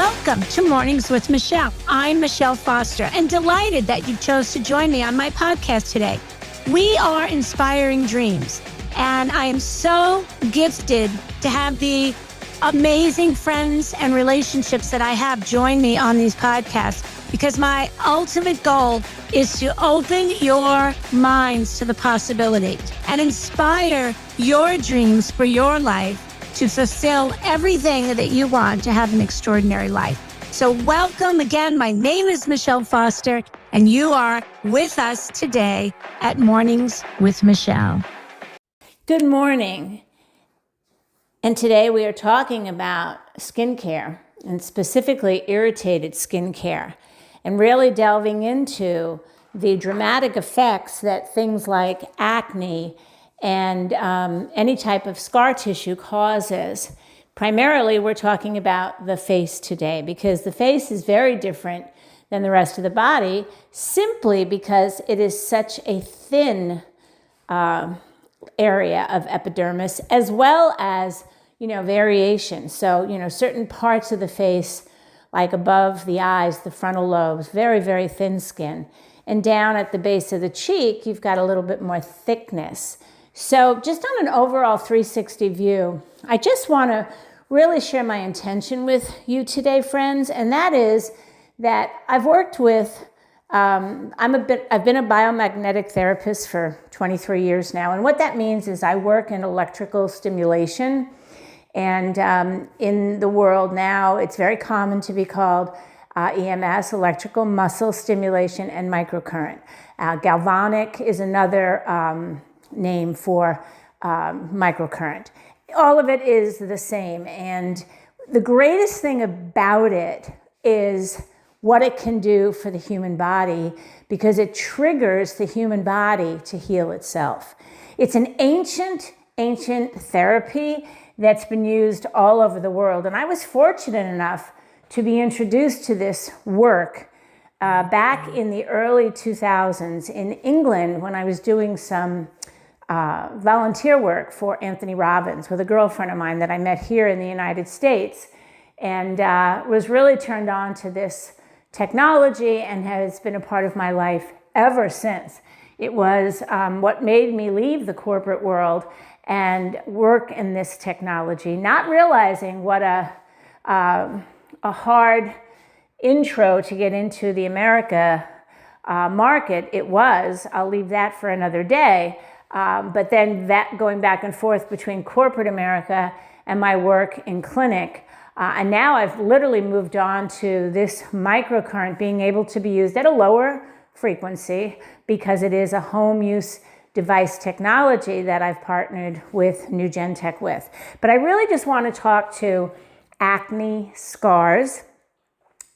Welcome to Mornings with Michele. I'm Michele Foster and delighted that you chose to join me on my podcast today. We are inspiring dreams, and I am so gifted to have the amazing friends and relationships that I have join me on these podcasts, because my ultimate goal is to open your minds to the possibilities and inspire your dreams for your life to fulfill everything that you want to have an extraordinary life. So welcome again. My name is Michele Foster, and you are with us today at Mornings with Michele. Good morning. And today we are talking about skincare, and specifically irritated skincare, and really delving into the dramatic effects that things like acne and any type of scar tissue causes. Primarily, we're talking about the face today, because the face is very different than the rest of the body, simply because it is such a thin area of epidermis, as well as, variation. So, certain parts of the face, like above the eyes, the frontal lobes, very, very thin skin. And down at the base of the cheek, you've got a little bit more thickness. So just on an overall 360 view, I just want to really share my intention with you today, friends, and that is that I've worked with, I've been a biomagnetic therapist for 23 years now, and what that means is I work in electrical stimulation, and in the world now, it's very common to be called EMS, electrical muscle stimulation and microcurrent. Galvanic is another name for microcurrent. All of it is the same, and the greatest thing about it is what it can do for the human body, because it triggers the human body to heal itself. It's an ancient therapy that's been used all over the world, and I was fortunate enough to be introduced to this work back in the early 2000s in England, when I was doing some volunteer work for Anthony Robbins with a girlfriend of mine that I met here in the United States, and was really turned on to this technology and has been a part of my life ever since. It was what made me leave the corporate world and work in this technology, not realizing what a hard intro to get into the America market it was. I'll leave that for another day. But then that going back and forth between corporate America and my work in clinic. And now I've literally moved on to this microcurrent being able to be used at a lower frequency, because it is a home use device technology that I've partnered with New Gen Tech with. But I really just want to talk to acne scars.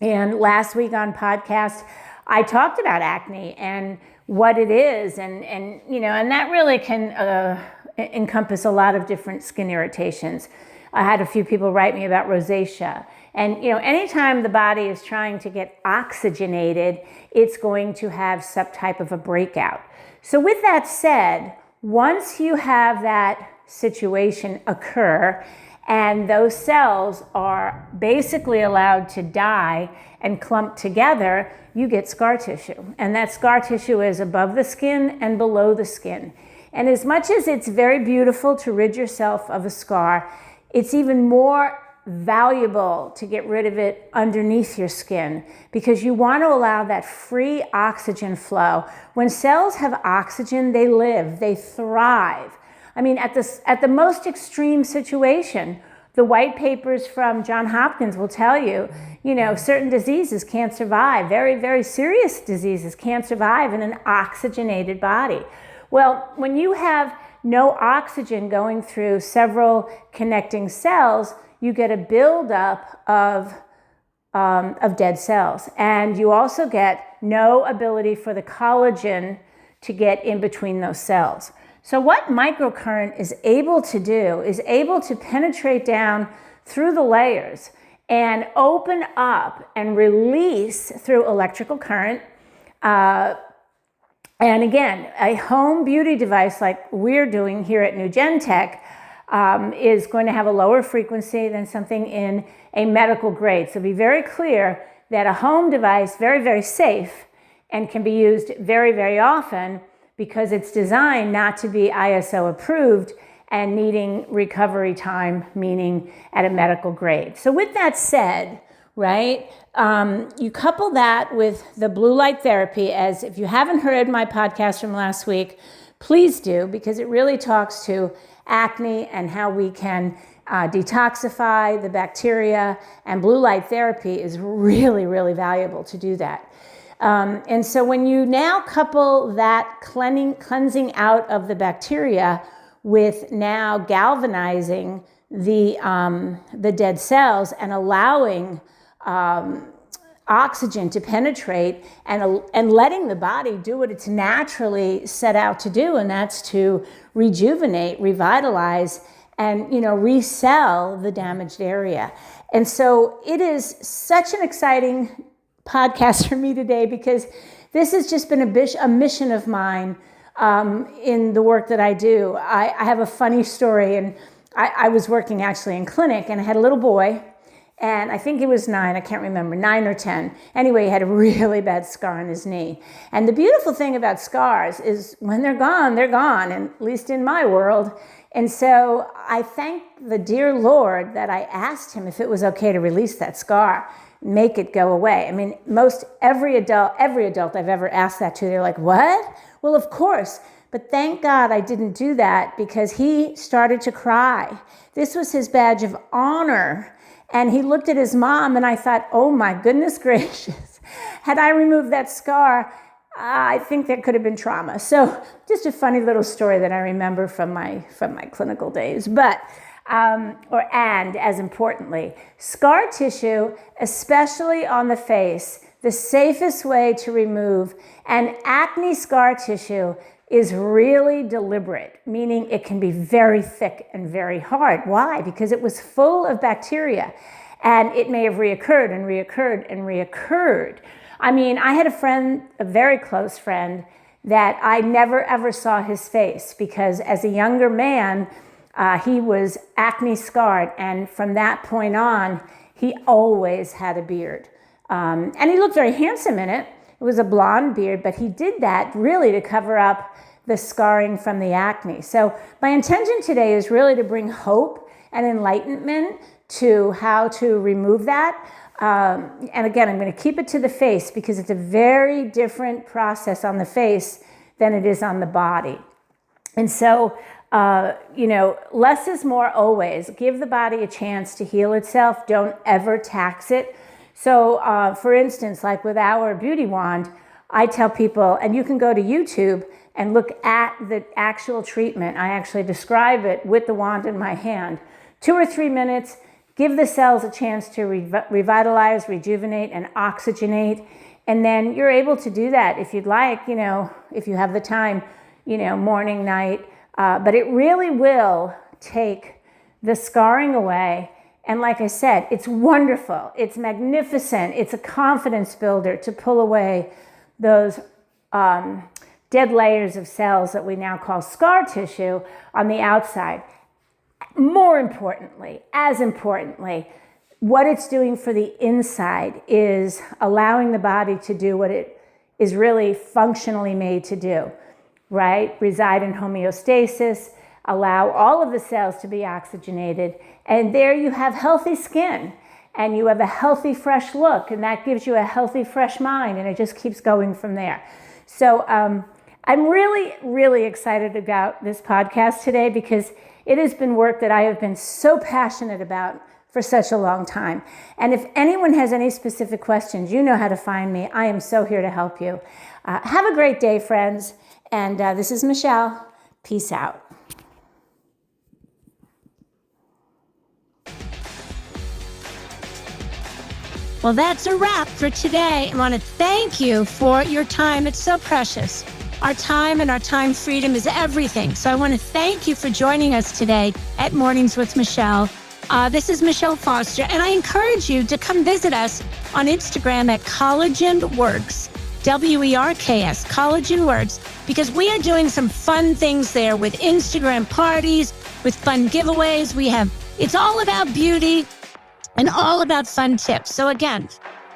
And last week on podcast, I talked about acne and what it is, and that really can encompass a lot of different skin irritations. I had a few people write me about rosacea, and anytime the body is trying to get oxygenated, it's going to have some type of a breakout. So with that said, once you have that situation occur, and those cells are basically allowed to die and clump together, you get scar tissue. And that scar tissue is above the skin and below the skin. And as much as it's very beautiful to rid yourself of a scar, it's even more valuable to get rid of it underneath your skin, because you want to allow that free oxygen flow. When cells have oxygen, they live, they thrive. I mean, at the most extreme situation, the white papers from Johns Hopkins will tell you, certain diseases can't survive. Very, very serious diseases can't survive in an oxygenated body. Well, when you have no oxygen going through several connecting cells, you get a buildup of dead cells. And you also get no ability for the collagen to get in between those cells. So what microcurrent is able to do is able to penetrate down through the layers and open up and release through electrical current. And again, a home beauty device like we're doing here at New Gen Tech is going to have a lower frequency than something in a medical grade. So be very clear that a home device, very, very safe and can be used very, very often because it's designed not to be ISO approved and needing recovery time, meaning at a medical grade. So with that said, right, you couple that with the blue light therapy, as if you haven't heard my podcast from last week, please do, because it really talks to acne and how we can detoxify the bacteria, and blue light therapy is really, really valuable to do that. And so when you now couple that cleansing out of the bacteria with now galvanizing the dead cells and allowing oxygen to penetrate and letting the body do what it's naturally set out to do, and that's to rejuvenate, revitalize, and resell the damaged area. And so it is such an exciting podcast for me today, because this has just been a mission of mine in the work that I do. I have a funny story, and I was working actually in clinic, and I had a little boy, and I think he was 9, I can't remember, 9 or 10. Anyway, he had a really bad scar on his knee. And the beautiful thing about scars is when they're gone, and at least in my world. And so I thank the dear Lord that I asked him if it was okay to release that scar, make it go away. I mean, every adult I've ever asked that to, they're like, what? Well, of course. But thank God I didn't do that, because he started to cry. This was his badge of honor. And he looked at his mom, and I thought, oh my goodness gracious, had I removed that scar, I think there could have been trauma. So just a funny little story that I remember from my clinical days. But, and as importantly, scar tissue, especially on the face, the safest way to remove an acne scar tissue is really deliberate, meaning it can be very thick and very hard. Why? Because it was full of bacteria, and it may have reoccurred and reoccurred and reoccurred. I mean, I had a friend, a very close friend, that I never ever saw his face, because as a younger man, he was acne scarred, and from that point on, he always had a beard. And he looked very handsome in it. It was a blonde beard, but he did that really to cover up the scarring from the acne. So my intention today is really to bring hope and enlightenment to how to remove that. And again, I'm going to keep it to the face, because it's a very different process on the face than it is on the body. And so, less is more always. Give the body a chance to heal itself. Don't ever tax it. So, for instance, like with our beauty wand, I tell people, and you can go to YouTube and look at the actual treatment. I actually describe it with the wand in my hand. 2 or 3 minutes, give the cells a chance to revitalize, rejuvenate, and oxygenate. And then you're able to do that if you'd like, if you have the time, morning, night. But it really will take the scarring away. And like I said, it's wonderful. It's magnificent. It's a confidence builder to pull away those dead layers of cells that we now call scar tissue on the outside. More importantly, as importantly, what it's doing for the inside is allowing the body to do what it is really functionally made to do, right? Reside in homeostasis, allow all of the cells to be oxygenated, and there you have healthy skin, and you have a healthy, fresh look, and that gives you a healthy, fresh mind, and it just keeps going from there. So I'm really, really excited about this podcast today, because it has been work that I have been so passionate about for such a long time. And if anyone has any specific questions, you know how to find me. I am so here to help you. Have a great day, friends. And this is Michele. Peace out. Well, that's a wrap for today. I want to thank you for your time. It's so precious. Our time and our time freedom is everything. So I want to thank you for joining us today at Mornings with Michele. This is Michele Foster, and I encourage you to come visit us on Instagram at Collagen Works. WERKS, Collagen Works, because we are doing some fun things there with Instagram parties, with fun giveaways. It's all about beauty and all about fun tips. So again,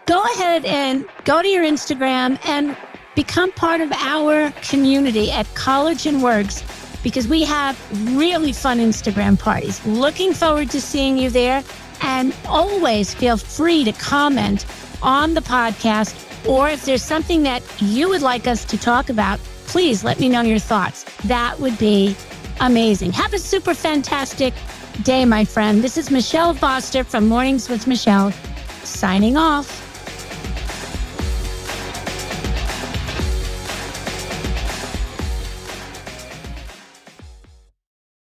go ahead and go to your Instagram and become part of our community at Collagen Works, because we have really fun Instagram parties. Looking forward to seeing you there. And always feel free to comment on the podcast, or if there's something that you would like us to talk about, please let me know your thoughts. That would be amazing. Have a super fantastic day, my friend. This is Michele Foster from Mornings with Michele, signing off.